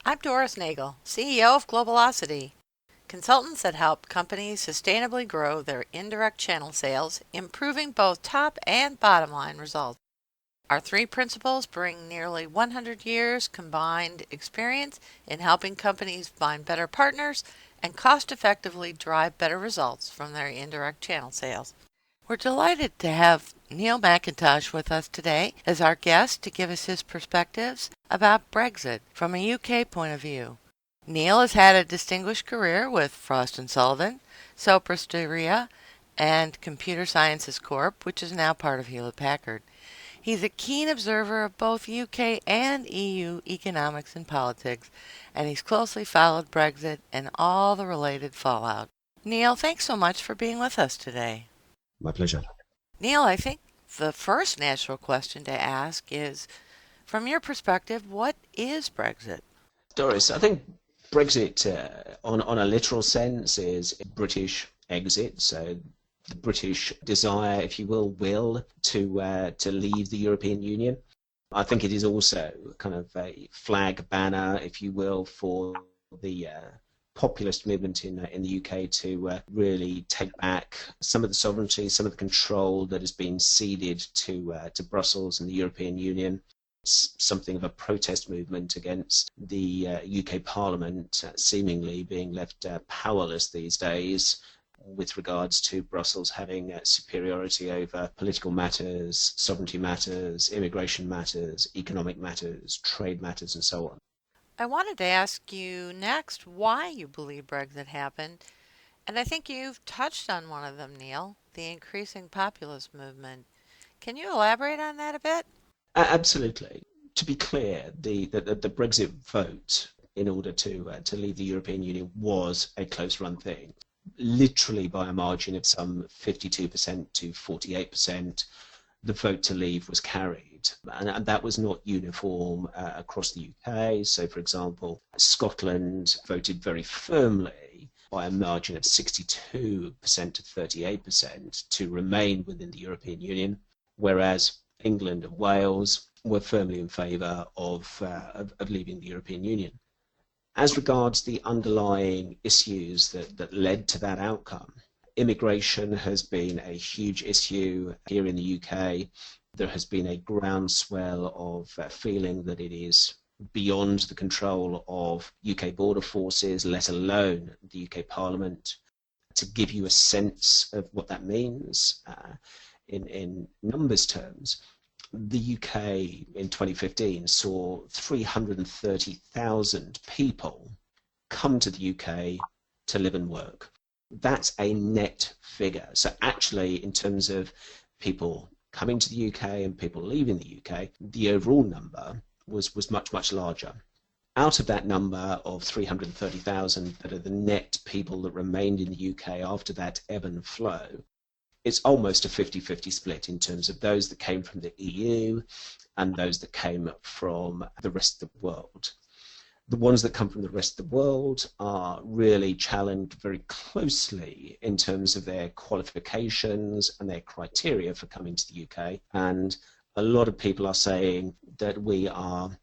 I'm Doris Nagel, CEO of Globalocity, consultants that help companies sustainably grow their indirect channel sales, improving both top and bottom line results. Our three principles bring nearly 100 years combined experience in helping companies find better partners and cost effectively drive better results from their indirect channel sales. We're delighted to have Neil McIntosh with us today as our guest to give us his perspectives about Brexit from a UK point of view. Neil has had a distinguished career with Frost Sullivan, Sopra Steria, and Computer Sciences Corp, which is now part of Hewlett-Packard. He's a keen observer of both UK and EU economics and politics, and he's closely followed Brexit and all the related fallout. Neil, thanks so much for being with us today. My pleasure. Neil, I think the first natural question to ask is, from your perspective, what is Brexit? Doris, I think Brexit, on a literal sense, is a British exit. So the British desire, if you will to leave the European Union. I think it is also kind of a flag banner, if you will, for the populist movement in the UK to really take back some of the sovereignty, some of the control that has been ceded to Brussels and the European Union. It's something of a protest movement against the UK Parliament seemingly being left powerless these days with regards to Brussels having superiority over political matters, sovereignty matters, immigration matters, economic matters, trade matters, and so on. I wanted to ask you next why you believe Brexit happened, and I think you've touched on one of them, Neil, the increasing populist movement. Can you elaborate on that a bit? Absolutely. To be clear, the Brexit vote in order to leave the European Union was a close-run thing, literally by a margin of some 52% to 48%. The vote to leave was carried, and that was not uniform across the UK. So, for example, Scotland voted very firmly by a margin of 62% to 38% to remain within the European Union, whereas England and Wales were firmly in favour of leaving the European Union. As regards the underlying issues that led to that outcome, immigration has been a huge issue here in the UK. There has been a groundswell of feeling that it is beyond the control of UK border forces, let alone the UK Parliament. To give you a sense of what that means in numbers terms, the UK in 2015 saw 330,000 people come to the UK to live and work. That's a net figure. So actually, in terms of people coming to the UK and people leaving the UK, the overall number was much, much larger. Out of that number of 330,000 that are the net people that remained in the UK after that ebb and flow, it's almost a 50-50 split in terms of those that came from the EU and those that came from the rest of the world. The ones that come from the rest of the world are really challenged very closely in terms of their qualifications and their criteria for coming to the UK. And a lot of people are saying that we are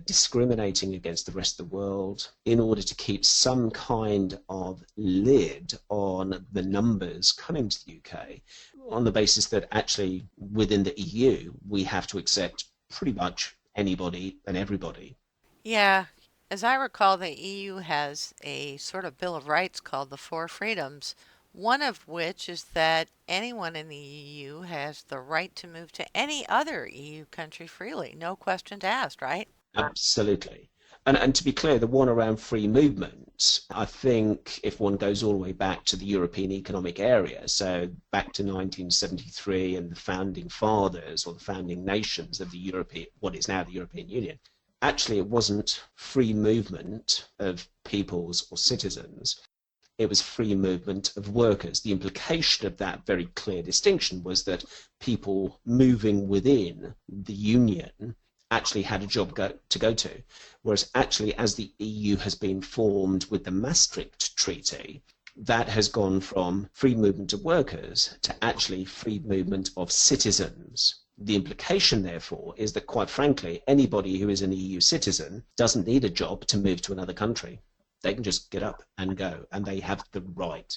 discriminating against the rest of the world in order to keep some kind of lid on the numbers coming to the UK, on the basis that actually within the EU we have to accept pretty much anybody and everybody. Yeah, as I recall, the EU has a sort of Bill of Rights called the Four Freedoms, one of which is that anyone in the EU has the right to move to any other EU country freely, no questions asked, right? Absolutely. And to be clear, the one around free movement, I think if one goes all the way back to the European Economic Area, so back to 1973 and the founding fathers or the founding nations of the European, what is now the European Union, actually it wasn't free movement of peoples or citizens. It was free movement of workers. The implication of that very clear distinction was that people moving within the Union actually had a job to go to. Whereas actually, as the EU has been formed with the Maastricht Treaty, that has gone from free movement of workers to actually free movement of citizens. The implication, therefore, is that, quite frankly, anybody who is an EU citizen doesn't need a job to move to another country. They can just get up and go, and they have the right.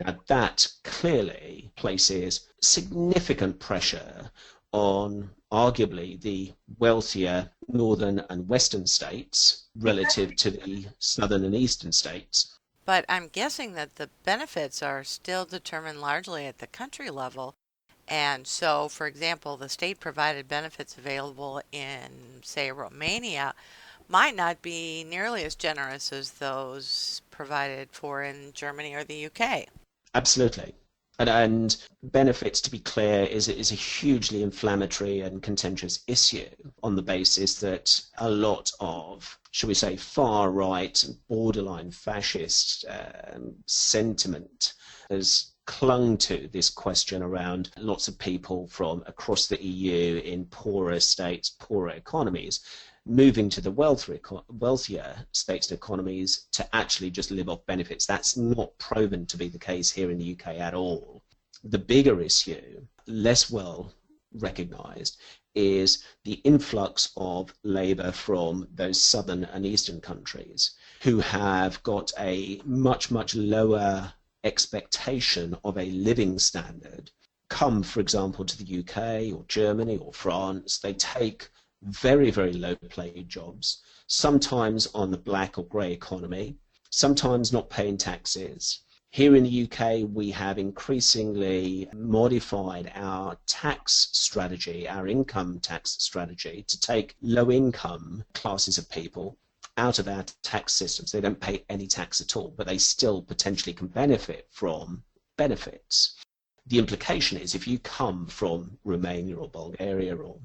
Now, that clearly places significant pressure on arguably the wealthier northern and western states relative to the southern and eastern states. But I'm guessing that the benefits are still determined largely at the country level. And so, for example, the state provided benefits available in, say, Romania might not be nearly as generous as those provided for in Germany or the UK. Absolutely. And benefits, to be clear, is a hugely inflammatory and contentious issue on the basis that a lot of, shall we say, far-right, borderline fascist sentiment has clung to this question around lots of people from across the EU in poorer states, poorer economies, moving to the wealthier states and economies to actually just live off benefits. That's not proven to be the case here in the UK at all. The bigger issue, less well recognised, is the influx of labour from those southern and eastern countries who have got a much, much lower expectation of a living standard. Come, for example, to the UK or Germany or France, they take very, very low paid jobs, sometimes on the black or grey economy, sometimes not paying taxes. Here in the UK, we have increasingly modified our tax strategy, our income tax strategy, to take low income classes of people out of our tax systems. They don't pay any tax at all, but they still potentially can benefit from benefits. The implication is if you come from Romania or Bulgaria or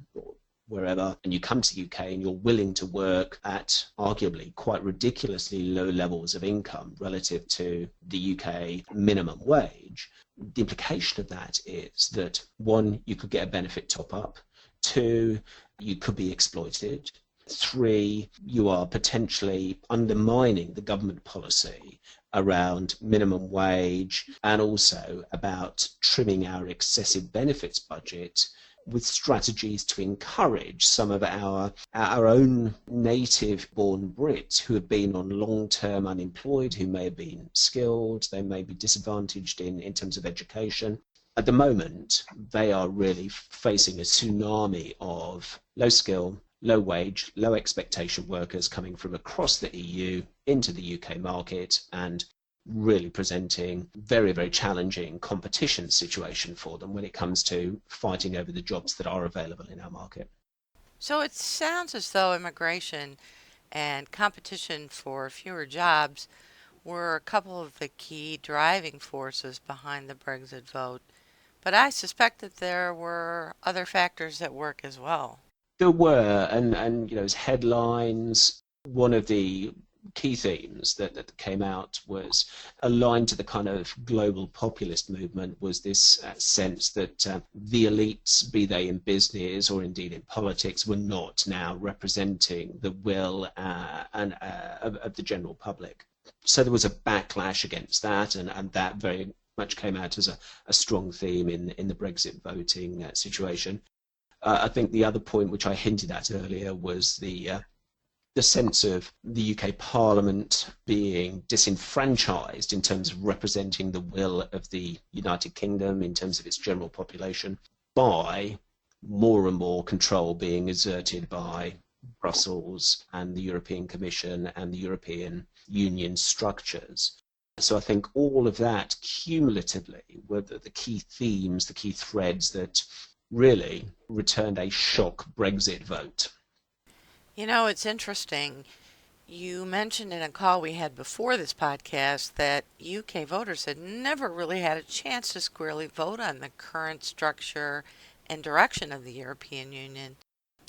wherever, and you come to the UK and you're willing to work at arguably quite ridiculously low levels of income relative to the UK minimum wage, the implication of that is that, one, you could get a benefit top up, two, you could be exploited, three, you are potentially undermining the government policy around minimum wage and also about trimming our excessive benefits budget with strategies to encourage some of our own native-born Brits who have been on long-term unemployed, who may have been skilled, they may be disadvantaged in terms of education. At the moment, they are really facing a tsunami of low skill, low wage, low expectation workers coming from across the EU into the UK market and really presenting very, very challenging competition situation for them when it comes to fighting over the jobs that are available in our market. So it sounds as though immigration and competition for fewer jobs were a couple of the key driving forces behind the Brexit vote. But I suspect that there were other factors at work as well. There were, and as headlines, one of the key themes that came out was aligned to the kind of global populist movement was this sense that the elites, be they in business or indeed in politics, were not now representing the will of the general public. So there was a backlash against that, and that very much came out as a strong theme in the Brexit voting situation. I think the other point which I hinted at earlier was the sense of the UK Parliament being disenfranchised in terms of representing the will of the United Kingdom in terms of its general population by more and more control being exerted by Brussels and the European Commission and the European Union structures. So I think all of that cumulatively were the key themes, the key threads that really returned a shock Brexit vote. You know, it's interesting. You mentioned in a call we had before this podcast that UK voters had never really had a chance to squarely vote on the current structure and direction of the European Union.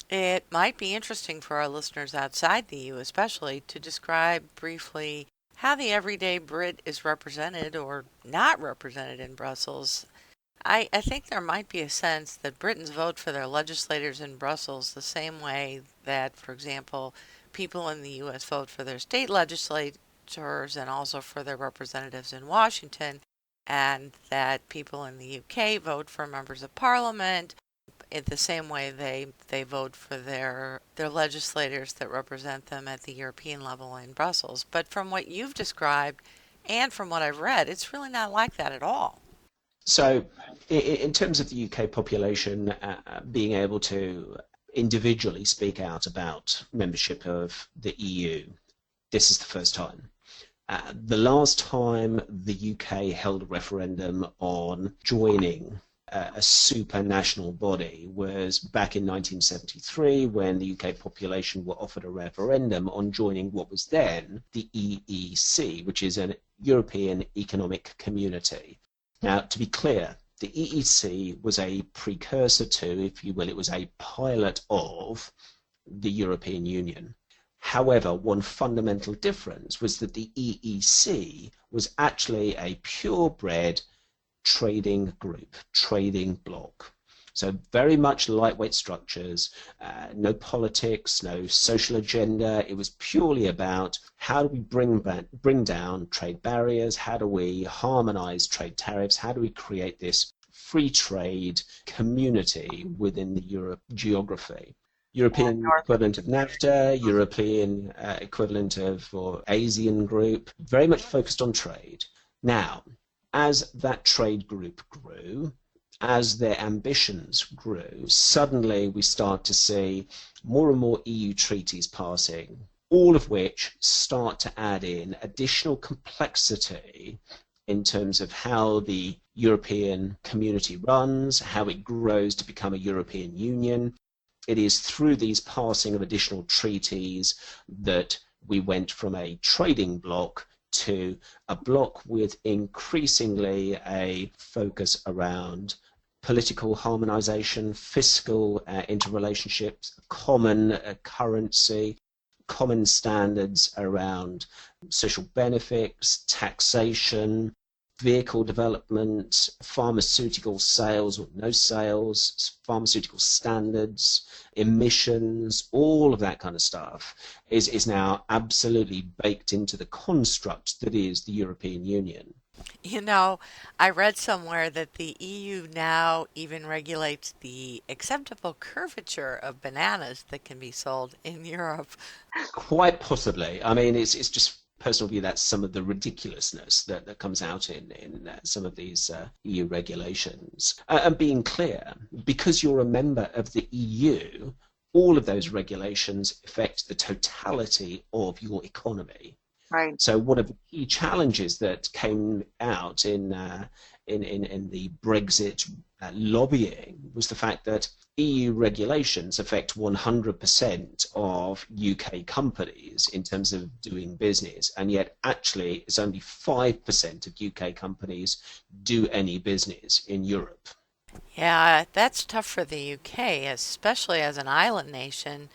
It might be interesting for our listeners outside the EU especially to describe briefly how the everyday Brit is represented or not represented in Brussels. I think there might be a sense that Britons vote for their legislators in Brussels the same way that, for example, people in the U.S. vote for their state legislators and also for their representatives in Washington, and that people in the UK vote for members of parliament in the same way they vote for their legislators that represent them at the European level in Brussels. But from what you've described and from what I've read, it's really not like that at all. So, in terms of the UK population being able to individually speak out about membership of the EU, this is the first time. The last time the UK held a referendum on joining a supranational body was back in 1973, when the UK population were offered a referendum on joining what was then the EEC, which is an European Economic Community. Now, to be clear, the EEC was a precursor to, if you will, it was a pilot of the European Union. However, one fundamental difference was that the EEC was actually a purebred trading group, trading bloc. So very much lightweight structures, no politics, no social agenda. It was purely about how do we bring down trade barriers, how do we harmonize trade tariffs, how do we create this free trade community within the Europe geography. European equivalent of NAFTA, European equivalent of or ASEAN group, very much focused on trade. Now, as that trade group grew, as their ambitions grew, suddenly we start to see more and more EU treaties passing, all of which start to add in additional complexity in terms of how the European community runs, how it grows to become a European Union. It is through these passing of additional treaties that we went from a trading bloc to a bloc with increasingly a focus around political harmonization, fiscal interrelationships, common currency, common standards around social benefits, taxation, vehicle development, pharmaceutical sales or no sales, pharmaceutical standards, emissions, all of that kind of stuff is now absolutely baked into the construct that is the European Union. You know, I read somewhere that the EU now even regulates the acceptable curvature of bananas that can be sold in Europe. Quite possibly. I mean, it's just personal view, that's some of the ridiculousness that comes out in some of these EU regulations. And being clear, because you're a member of the EU, all of those regulations affect the totality of your economy. Right. So one of the key challenges that came out in the Brexit lobbying was the fact that EU regulations affect 100% of UK companies in terms of doing business, and yet actually it's only 5% of UK companies do any business in Europe. Yeah, that's tough for the UK, especially as an island nation,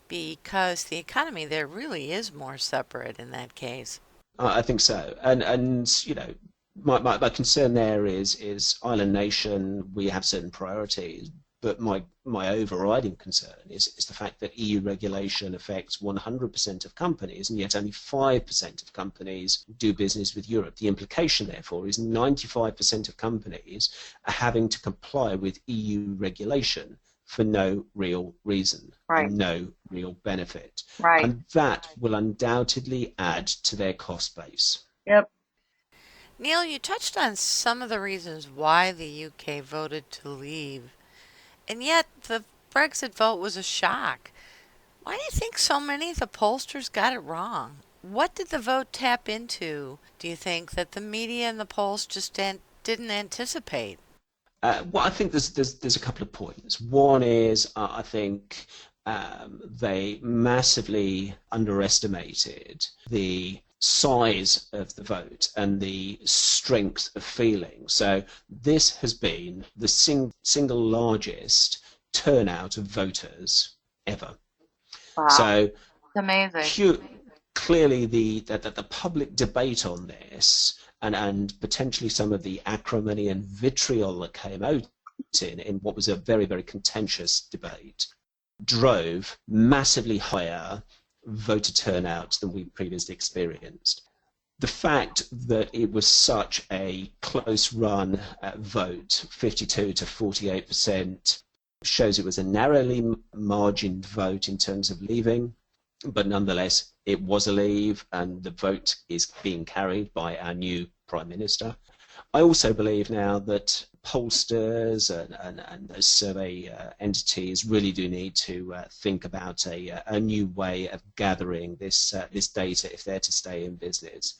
because the economy there really is more separate in that case. I think so, and you know, my concern there is island nation. We have certain priorities, but my overriding concern is the fact that EU regulation affects 100% of companies, and yet only 5% of companies do business with Europe. The implication, therefore, is 95% of companies are having to comply with EU regulation for no real reason, Right. and no real benefit. Right. And that will undoubtedly add to their cost base. Yep. Neil, you touched on some of the reasons why the UK voted to leave, and yet the Brexit vote was a shock. Why do you think so many of the pollsters got it wrong? What did the vote tap into, do you think, that the media and the polls just didn't anticipate? Well, I think there's a couple of points. One is I think they massively underestimated the size of the vote and the strength of feeling. So this has been the single largest turnout of voters ever. Wow. So It's amazing. clearly the public debate on this and potentially some of the acrimony and vitriol that came out in what was a very, very contentious debate drove massively higher voter turnout than we previously experienced. The fact that it was such a close run vote, 52 to 48%, shows it was a narrowly margined vote in terms of leaving, but nonetheless it was a leave, and the vote is being carried by our new Prime Minister. I also believe now that pollsters and those survey entities really do need to think about a new way of gathering this data if they're to stay in business.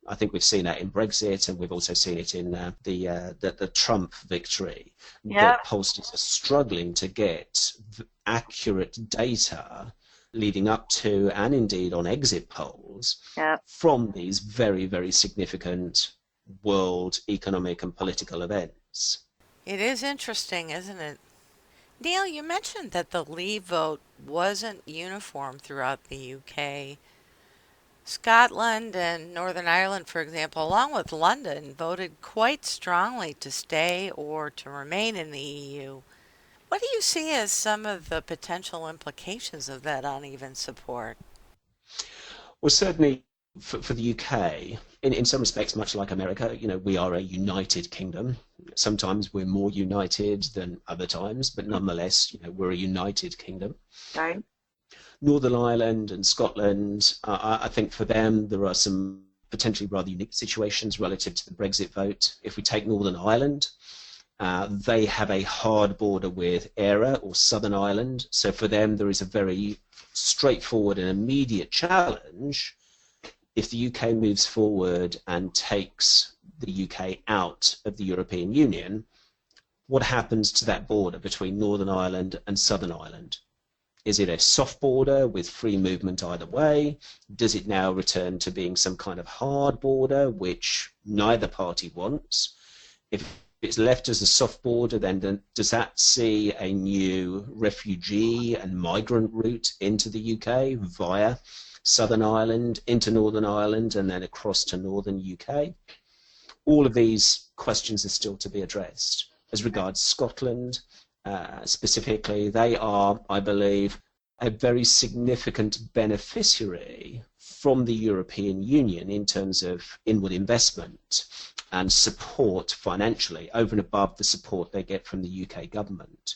I think we've seen that in Brexit, and we've also seen it in the Trump victory. Yep. That pollsters are struggling to get accurate data leading up to and indeed on exit polls from these very, very significant world economic and political events. It is interesting, isn't it? Neil, you mentioned that the Leave vote wasn't uniform throughout the UK. Scotland and Northern Ireland, for example, along with London, voted quite strongly to stay or to remain in the EU. What do you see as some of the potential implications of that uneven support? Well, certainly for the UK, in some respects, much like America, we are a united kingdom. Sometimes we're more united than other times, but nonetheless, we're a united kingdom. Right. Northern Ireland and Scotland, I think for them there are some potentially rather unique situations relative to the Brexit vote. If we take Northern Ireland, they have a hard border with ERA or Southern Ireland, so for them there is a very straightforward and immediate challenge. If the UK moves forward and takes the UK out of the European Union, what happens to that border between Northern Ireland and Southern Ireland? Is it a soft border with free movement either way? Does it now return to being some kind of hard border, which neither party wants? If it's left as a soft border, then does that see a new refugee and migrant route into the UK via Southern Ireland, into Northern Ireland, and then across to Northern UK? All of these questions are still to be addressed. As regards Scotland, specifically, they are, I believe, a very significant beneficiary from the European Union in terms of inward investment and support financially over and above the support they get from the UK government.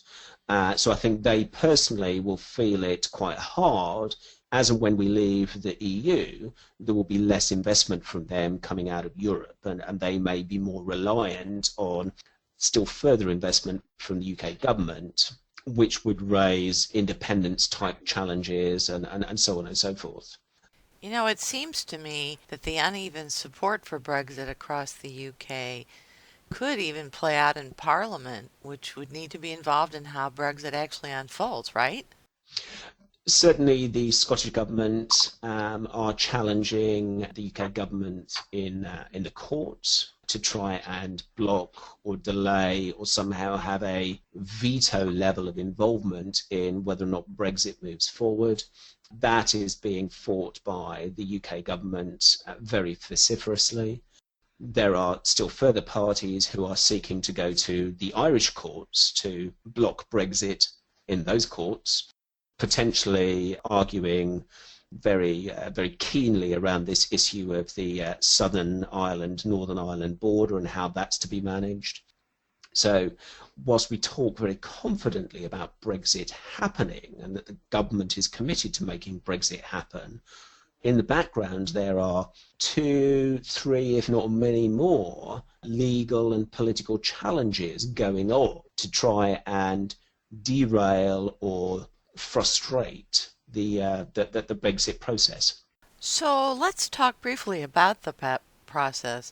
So I think they personally will feel it quite hard. As and when we leave the EU, there will be less investment from them coming out of Europe, and they may be more reliant on still further investment from the UK government, which would raise independence-type challenges and so on and so forth. It seems to me that the uneven support for Brexit across the UK could even play out in Parliament, which would need to be involved in how Brexit actually unfolds, right? Certainly the Scottish Government are challenging the UK Government in the courts to try and block or delay or somehow have a veto level of involvement in whether or not Brexit moves forward. That is being fought by the UK Government very vociferously. There are still further parties who are seeking to go to the Irish courts to block Brexit in those courts, potentially arguing very keenly around this issue of the Southern Ireland, Northern Ireland border and how that's to be managed. So whilst we talk very confidently about Brexit happening and that the government is committed to making Brexit happen, in the background there are 2, 3, if not many more legal and political challenges going on to try and derail or frustrate the Brexit process. So let's talk briefly about the process.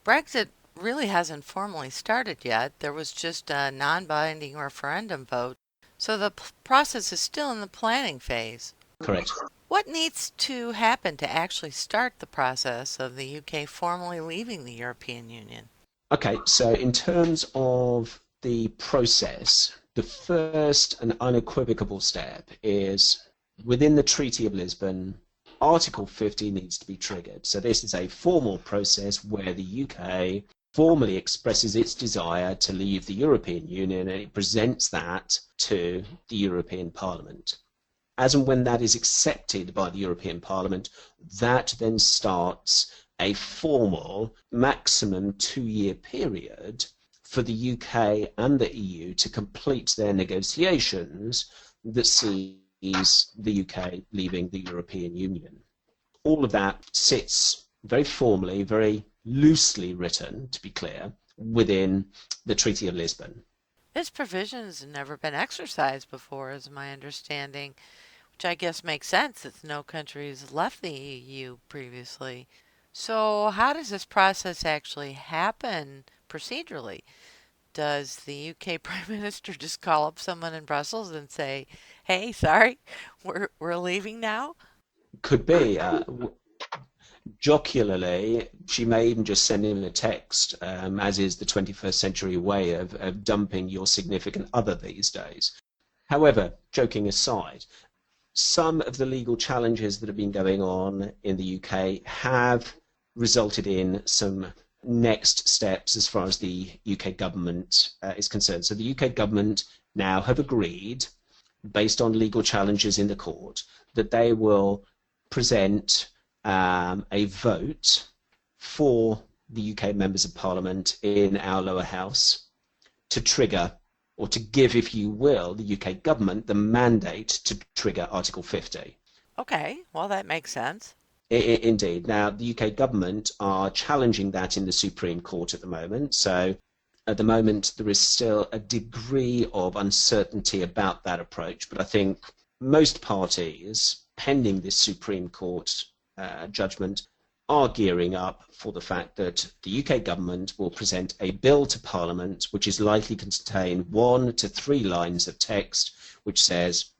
Brexit really hasn't formally started yet. There was just a non-binding referendum vote, so the process is still in the planning phase. Correct. What needs to happen to actually start the process of the UK formally leaving the European Union? Okay, so in terms of the process, the first and unequivocal step is within the Treaty of Lisbon, Article 50 needs to be triggered. So this is a formal process where the UK formally expresses its desire to leave the European Union, and it presents that to the European Parliament. As and when that is accepted by the European Parliament, that then starts a formal maximum 2-year period for the UK and the EU to complete their negotiations that sees the UK leaving the European Union. All of that sits very formally, very loosely written, to be clear, within the Treaty of Lisbon. This provision has never been exercised before, is my understanding, which I guess makes sense since no country has left the EU previously. So how does this process actually happen procedurally? Does the UK Prime Minister just call up someone in Brussels and say, "Hey, sorry, we're leaving now"? Could be. Jocularly, she may even just send him a text, as is the 21st century way of dumping your significant other these days. However, joking aside, some of the legal challenges that have been going on in the UK have resulted in some next steps as far as the UK government is concerned. So the UK government now have agreed, based on legal challenges in the court, that they will present a vote for the UK members of Parliament in our lower house to trigger, or to give, if you will, the UK government the mandate to trigger Article 50. Okay, well, that makes sense. Indeed. Now, the UK government are challenging that in the Supreme Court at the moment. So at the moment, there is still a degree of uncertainty about that approach. But I think most parties, pending this Supreme Court judgment, are gearing up for the fact that the UK government will present a bill to Parliament which is likely to contain 1 to 3 lines of text which says,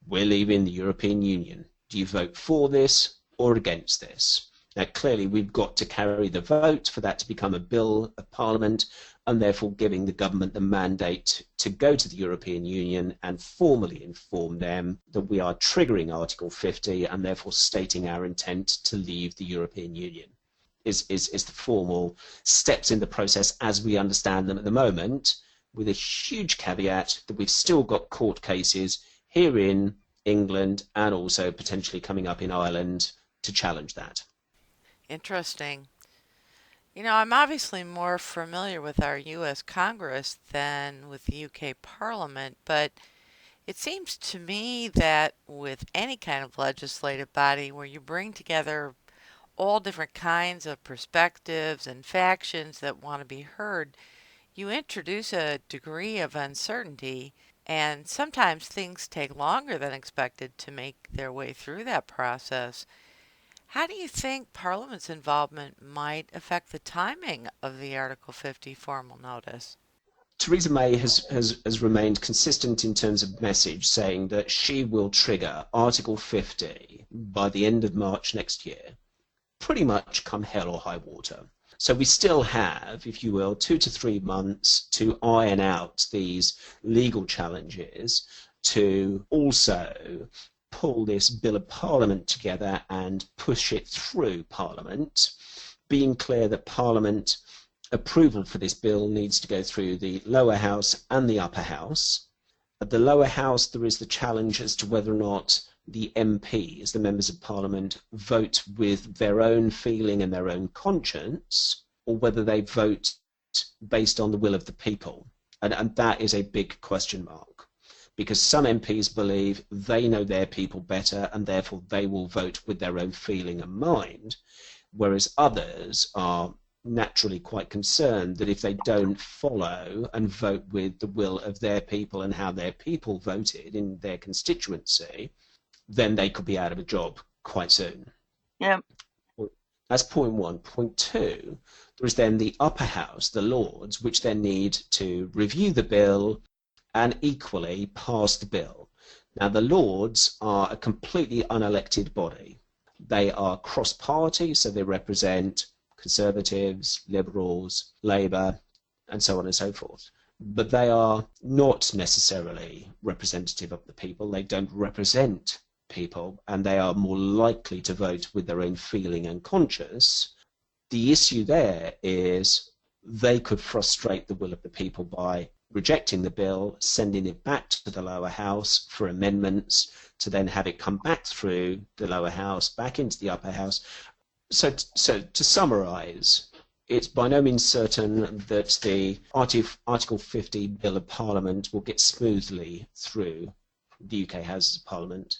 "We're leaving the European Union. Do you vote for this or against this?" Now, clearly, we've got to carry the vote for that to become a bill of Parliament, and therefore giving the government the mandate to go to the European Union and formally inform them that we are triggering Article 50 and therefore stating our intent to leave the European Union is the formal steps in the process as we understand them at the moment, with a huge caveat that we've still got court cases here in England and also potentially coming up in Ireland to challenge that. Interesting. You know, I'm obviously more familiar with our U.S. Congress than with the UK Parliament, but it seems to me that with any kind of legislative body where you bring together all different kinds of perspectives and factions that want to be heard, you introduce a degree of uncertainty, and sometimes things take longer than expected to make their way through that process. How do you think Parliament's involvement might affect the timing of the Article 50 formal notice? Theresa May has remained consistent in terms of message, saying that she will trigger Article 50 by the end of March next year, pretty much come hell or high water. So we still have, if you will, 2 to 3 months to iron out these legal challenges, to also pull this Bill of Parliament together and push it through Parliament, being clear that Parliament approval for this bill needs to go through the lower house and the upper house. At the lower house, there is the challenge as to whether or not the MPs, the members of Parliament, vote with their own feeling and their own conscience, or whether they vote based on the will of the people. And that is a big question mark, because some MPs believe they know their people better and therefore they will vote with their own feeling and mind, whereas others are naturally quite concerned that if they don't follow and vote with the will of their people and how their people voted in their constituency, then they could be out of a job quite soon. Yeah. That's point one. Point two, there is then the upper house, the Lords, which then need to review the bill and equally pass the bill. Now, the Lords are a completely unelected body. They are cross-party, so they represent Conservatives, Liberals, Labour, and so on and so forth. But they are not necessarily representative of the people. They don't represent people, and they are more likely to vote with their own feeling and conscience. The issue there is they could frustrate the will of the people by rejecting the bill, sending it back to the lower house for amendments, to then have it come back through the lower house, back into the upper house. So to summarise, It's by no means certain that the Article 50 Bill of Parliament will get smoothly through the UK Houses of Parliament.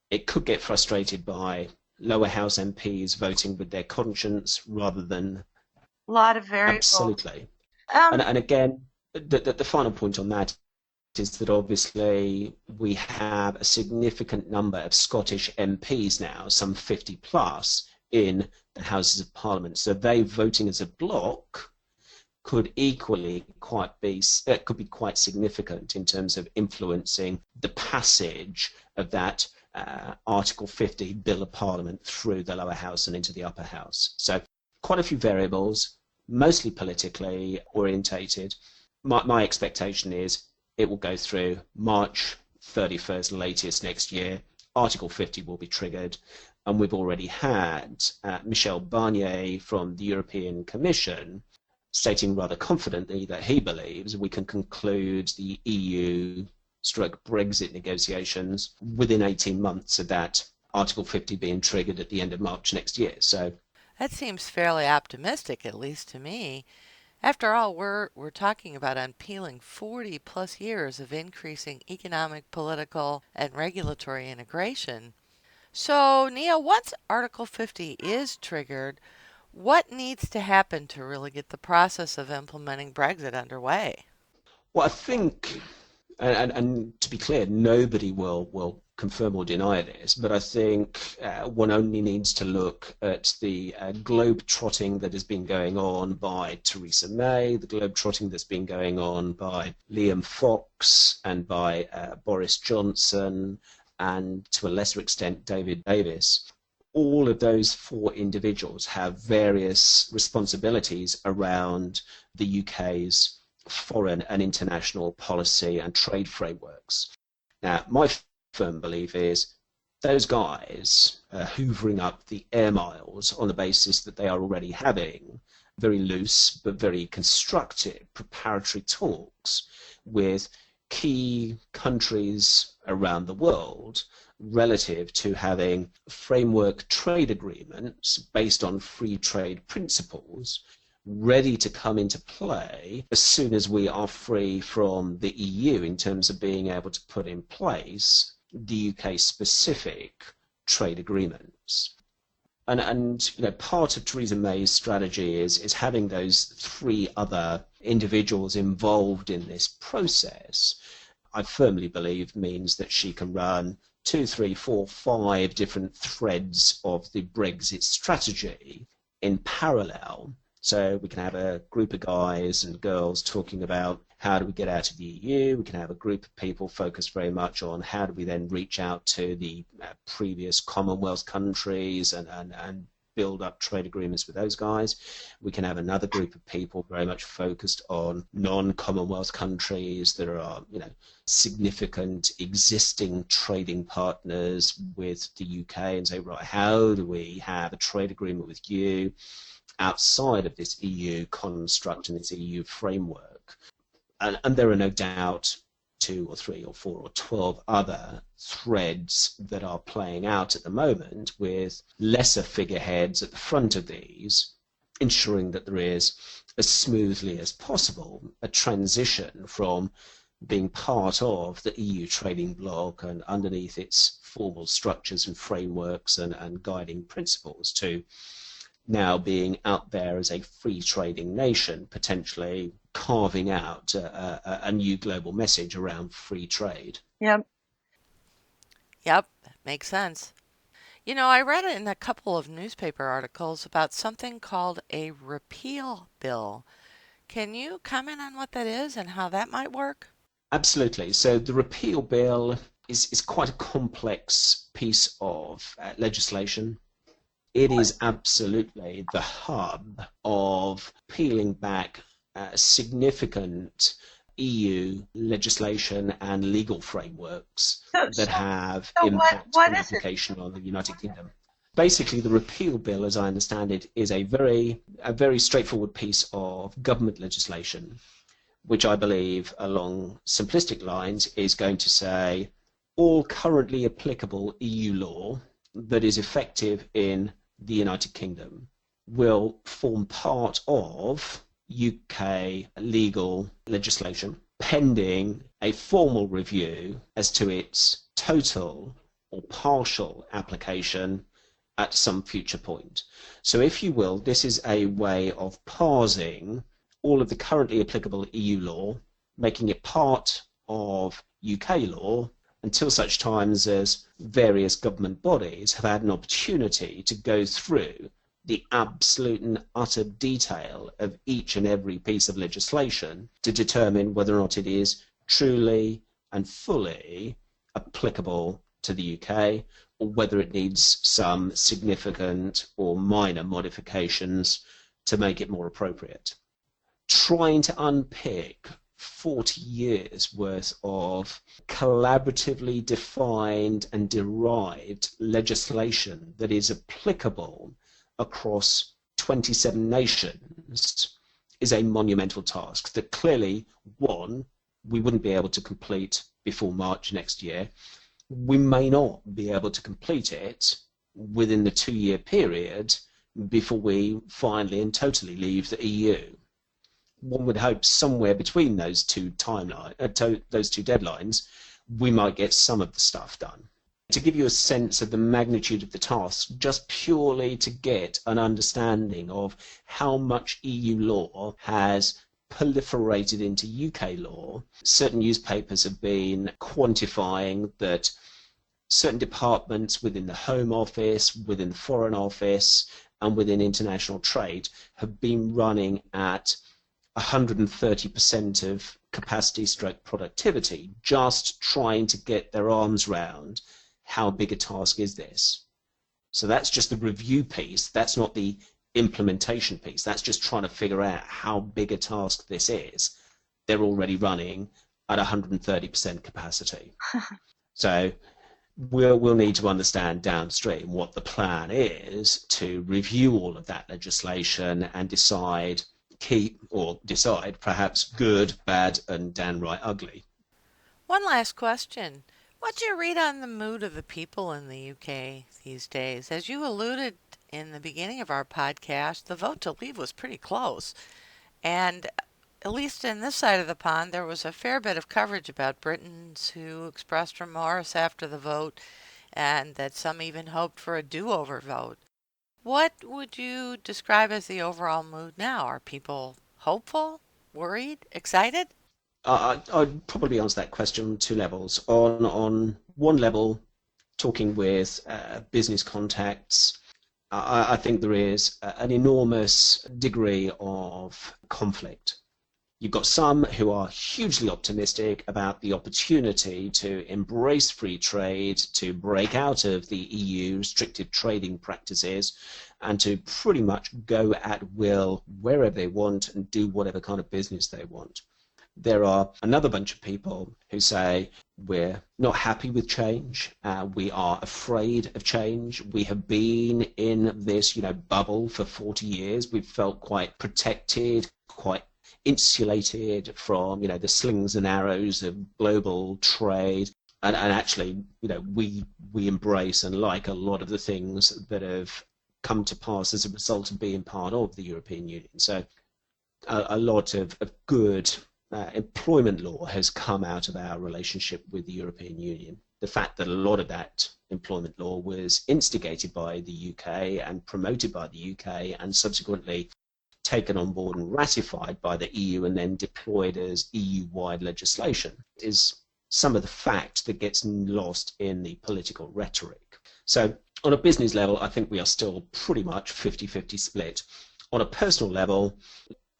It could get frustrated by lower house MPs voting with their conscience rather than a lot of variables. Absolutely. And again, the final point on that is that obviously we have a significant number of Scottish MPs now, some 50 plus, in the Houses of Parliament. So they voting as a bloc could equally could be quite significant in terms of influencing the passage of that Article 50 Bill of Parliament through the lower house and into the upper house. So quite a few variables, mostly politically orientated. My expectation is it will go through March 31st latest next year. Article 50 will be triggered, and we've already had Michel Barnier from the European Commission stating rather confidently that he believes we can conclude the EU/Brexit negotiations within 18 months of that Article 50 being triggered at the end of March next year. So that seems fairly optimistic, at least to me. After all, we're talking about unpeeling 40 plus years of increasing economic, political, and regulatory integration. So, Neil, once Article 50 is triggered, what needs to happen to really get the process of implementing Brexit underway? Well, I think, and to be clear, nobody will confirm or deny this, but I think one only needs to look at the globe-trotting that has been going on by Theresa May, the globe-trotting that's been going on by Liam Fox and by Boris Johnson, and to a lesser extent David Davis. All of those four individuals have various responsibilities around the UK's foreign and international policy and trade frameworks. Now, my firm belief is those guys are hoovering up the air miles on the basis that they are already having very loose but very constructive preparatory talks with key countries around the world relative to having framework trade agreements based on free trade principles ready to come into play as soon as we are free from the EU in terms of being able to put in place the UK specific trade agreements. And you know, part of Theresa May's strategy is having those three other individuals involved in this process. I firmly believe means that she can run 2, 3, 4, 5 different threads of the Brexit strategy in parallel. So we can have a group of guys and girls talking about how do we get out of the EU. We can have a group of people focused very much on how do we then reach out to the previous Commonwealth countries and build up trade agreements with those guys. We can have another group of people very much focused on non-Commonwealth countries that are, you know, significant existing trading partners with the UK and say, right, how do we have a trade agreement with you outside of this EU construct and this EU framework? And there are no doubt 2 or 3 or 4 or 12 other threads that are playing out at the moment with lesser figureheads at the front of these, ensuring that there is, as smoothly as possible, a transition from being part of the EU trading bloc and underneath its formal structures and frameworks and guiding principles to now being out there as a free trading nation, potentially carving out a new global message around free trade. Yep. Yep, that makes sense. You know, I read in a couple of newspaper articles about something called a repeal bill. Can you comment on what that is and how that might work? Absolutely. So the repeal bill is quite a complex piece of legislation. It is absolutely the hub of peeling back significant EU legislation and legal frameworks that have impact and application on the United Kingdom. Basically, the repeal bill, as I understand it, is a very straightforward piece of government legislation, which I believe, along simplistic lines, is going to say all currently applicable EU law that is effective in the United Kingdom will form part of UK legal legislation pending a formal review as to its total or partial application at some future point. So if you will, this is a way of parsing all of the currently applicable EU law, making it part of UK law until such times as various government bodies have had an opportunity to go through the absolute and utter detail of each and every piece of legislation to determine whether or not it is truly and fully applicable to the UK, or whether it needs some significant or minor modifications to make it more appropriate. Trying to unpick 40 years worth of collaboratively defined and derived legislation that is applicable across 27 nations is a monumental task that clearly, one, we wouldn't be able to complete before March next year. We may not be able to complete it within the 2-year period before we finally and totally leave the EU. One would hope somewhere between those two deadlines, we might get some of the stuff done. To give you a sense of the magnitude of the task, just purely to get an understanding of how much EU law has proliferated into UK law, certain newspapers have been quantifying that certain departments within the Home Office, within the Foreign Office, and within international trade have been running at 130% of capacity stroke productivity, just trying to get their arms round how big a task is this. So that's just the review piece. That's not the implementation piece. That's just trying to figure out how big a task this is. They're already running at 130% capacity. So we'll need to understand downstream what the plan is to review all of that legislation and decide perhaps good, bad, and downright ugly. One last question. What's your read on the mood of the people in the UK these days? As you alluded in the beginning of our podcast, the vote to leave was pretty close. And at least in this side of the pond, there was a fair bit of coverage about Britons who expressed remorse after the vote, and that some even hoped for a do-over vote. What would you describe as the overall mood now? Are people hopeful, worried, excited? I'd probably answer that question on two levels. On one level, talking with business contacts, I think there is an enormous degree of conflict. You've got some who are hugely optimistic about the opportunity to embrace free trade, to break out of the EU restrictive trading practices, and to pretty much go at will wherever they want and do whatever kind of business they want. There are another bunch of people who say we're not happy with change, we are afraid of change, we have been in this bubble for 40 years, we've felt quite protected, quite insulated from the slings and arrows of global trade, and actually we embrace and like a lot of the things that have come to pass as a result of being part of the European Union. So a lot of good employment law has come out of our relationship with the European Union. The fact that a lot of that employment law was instigated by the UK and promoted by the UK and subsequently taken on board and ratified by the EU and then deployed as EU-wide legislation is some of the fact that gets lost in the political rhetoric. So on a business level, I think we are still pretty much 50-50 split. On a personal level,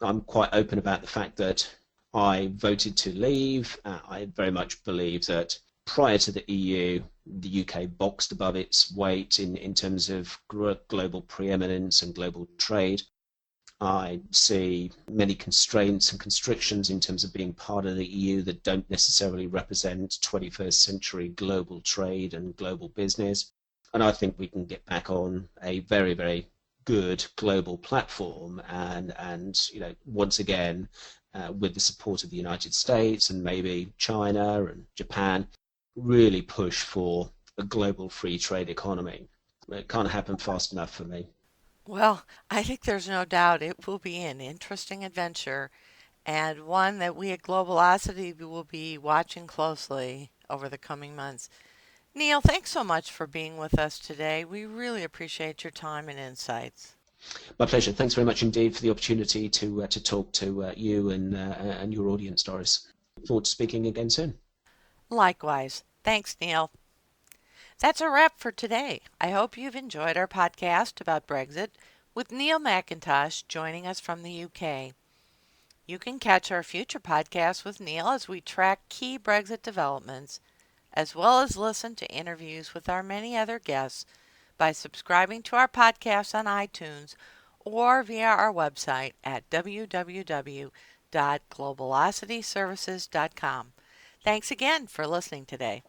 I'm quite open about the fact that I voted to leave. I very much believe that prior to the EU, the UK boxed above its weight in terms of global preeminence and global trade. I see many constraints and constrictions in terms of being part of the EU that don't necessarily represent 21st century global trade and global business. And I think we can get back on a very, very good global platform and once again, with the support of the United States and maybe China and Japan, really push for a global free trade economy. It can't happen fast enough for me. Well, I think there's no doubt it will be an interesting adventure and one that we at Globalocity will be watching closely over the coming months. Neil, thanks so much for being with us today. We really appreciate your time and insights. My pleasure. Thanks very much indeed for the opportunity to talk to you and your audience, Doris. Look forward to speaking again soon. Likewise. Thanks, Neil. That's a wrap for today. I hope you've enjoyed our podcast about Brexit with Neil McIntosh joining us from the UK. You can catch our future podcasts with Neil as we track key Brexit developments, as well as listen to interviews with our many other guests by subscribing to our podcasts on iTunes or via our website at www.globalocityservices.com. Thanks again for listening today.